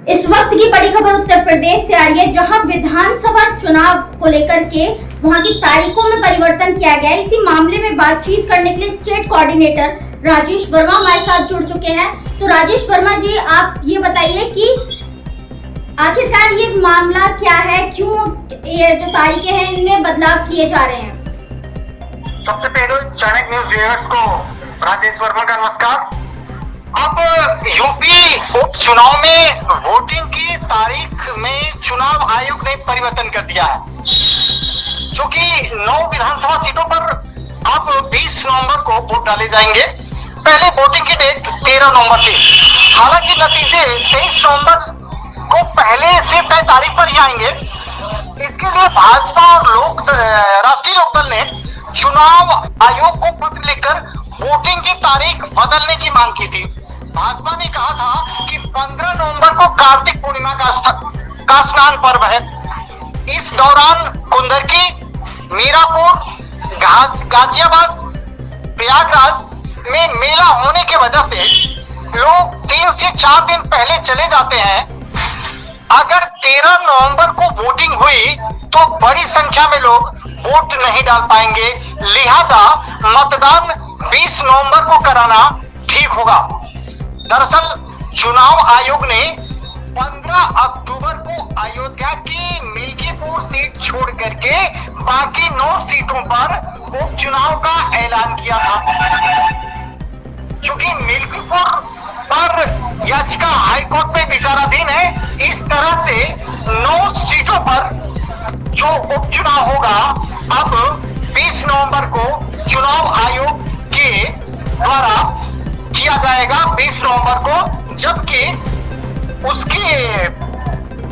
इस वक्त की बड़ी खबर उत्तर प्रदेश से आ रही है, जहां विधानसभा चुनाव को लेकर के वहां की तारीखों में परिवर्तन किया गया है। इसी मामले में बातचीत करने के लिए स्टेट कोऑर्डिनेटर राजेश वर्मा हमारे साथ जुड़ चुके हैं। तो राजेश वर्मा जी, आप ये बताइए कि आखिरकार ये मामला क्या है, क्यों ये जो तारीखें हैं इनमें बदलाव किए जा रहे हैं। सबसे पहले चाणक्य न्यूज व्यूअर्स को राजेश वर्मा का नमस्कार। अब यूपी उपचुनाव में वोटिंग की तारीख में चुनाव आयोग ने परिवर्तन कर दिया है, क्योंकि 9 विधानसभा सीटों पर अब 20 नवंबर को वोट डाले जाएंगे। पहले वोटिंग की डेट 13 नवंबर थी। हालांकि नतीजे 23 नवंबर को पहले से तय तारीख पर ही आएंगे। इसके लिए भाजपा और राष्ट्रीय लोकदल ने चुनाव आयोग को पत्र लिखकर वोटिंग की तारीख बदलने की मांग की थी। भाजपा ने कहा था कि 15 नवंबर को कार्तिक पूर्णिमा का स्नान पर्व है। इस दौरान कुंदरकी, मीरापुर, गाजियाबाद, प्रयागराज में मेला होने की वजह से लोग 3 से 4 दिन पहले चले जाते हैं। अगर 13 नवंबर को वोटिंग हुई तो बड़ी संख्या में लोग वोट नहीं डाल पाएंगे, लिहाजा मतदान 20 नवंबर को कराना ठीक होगा। दरअसल चुनाव आयोग ने 15 अक्टूबर को अयोध्या की मिल्कीपुर सीट छोड़ करके बाकी 9 सीटों पर उपचुनाव का ऐलान किया था। चूंकि मिल्कीपुर पर याचिका हाईकोर्ट में विचाराधीन है, इस तरह से 9 सीटों पर जो उपचुनाव होगा अब 20 नवंबर को चुनाव आयोग के द्वारा किया जाएगा 20 नवंबर को, जबकि उसकी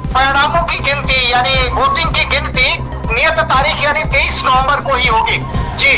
परिणामों की गिनती यानी वोटिंग की गिनती नियत तारीख यानी 23 नवंबर को ही होगी। जी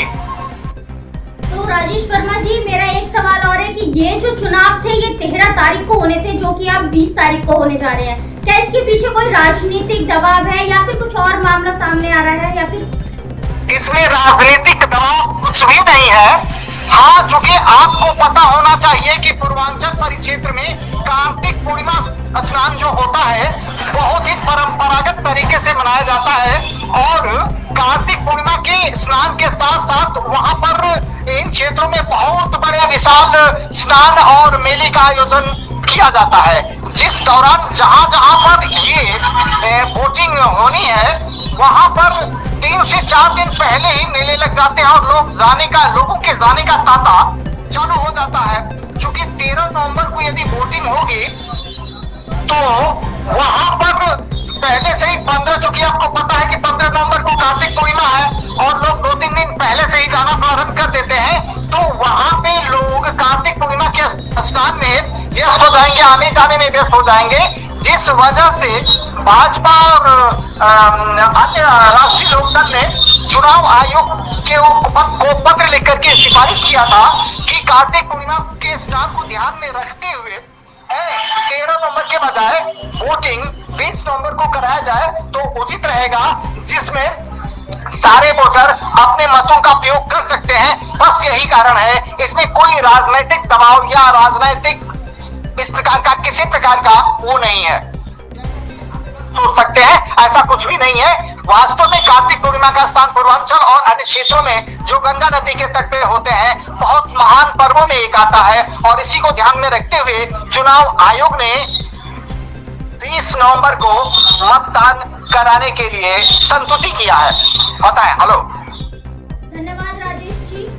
तो राजेश वर्मा जी, मेरा एक सवाल और है कि ये जो चुनाव थे ये 13 तारीख को होने थे, जो कि अब 20 तारीख को होने जा रहे हैं। क्या इसके पीछे कोई राजनीतिक दबाव है या फिर कुछ और मामला सामने आ रहा है, या फिर इसमें राजनीतिक दबाव कुछ भी नहीं है। हाँ, क्योंकि आपको पता होना चाहिए कि पूर्वांचल परिक्षेत्र में कार्तिक पूर्णिमा स्नान जो होता है बहुत ही परंपरागत तरीके से मनाया जाता है, और कार्तिक पूर्णिमा के स्नान के साथ साथ वहां पर इन क्षेत्रों में बहुत बड़े विशाल स्नान और मेले का आयोजन किया जाता है, जिस दौरान जहां जहां पर ये वोटिंग होनी है वहां पर 3 से 4 दिन पहले ही मेले लग जाते हैं और लोगों के जाने का तांता चालू हो जाता है। क्योंकि 13 नवंबर को यदि वोटिंग होगी तो वहां पर पहले से ही 15, क्योंकि आपको पता है कि 15 नवंबर को कार्तिक पूर्णिमा है और लोग 2-3 दिन पहले से ही जाना प्रारंभ कर देते हैं, तो वहां पे लोग कार्तिक पूर्णिमा के स्नान में व्यस्त हो जाएंगे, आने जाने में व्यस्त हो जाएंगे, जिस वजह से भाजपा और अन्य राष्ट्रीय लोकदल ने चुनाव आयोग को पत्र लिखकर के सिफारिश किया था कि कार्तिक पूर्णिमा के स्नान को ध्यान में रखते हुए 13 नवंबर के बजाय वोटिंग 20 नवंबर को कराया जाए तो उचित रहेगा, जिसमें सारे वोटर अपने मतों का प्रयोग कर सकते हैं। बस यही कारण है, इसमें कोई राजनीतिक दबाव या राजनीतिक इस प्रकार का किसी प्रकार का वो नहीं है। सोच सकते हैं ऐसा कुछ भी नहीं है। वास्तव में कार्तिक पूर्णिमा का स्थान पूर्वांचल और अन्य क्षेत्रों में जो गंगा नदी के तट पे होते हैं बहुत महान पर्वों में एक आता है, और इसी को ध्यान में रखते हुए चुनाव आयोग ने 30 नवंबर को मतदान कराने के लिए संतुष्टि किया है। बताएं। हेलो।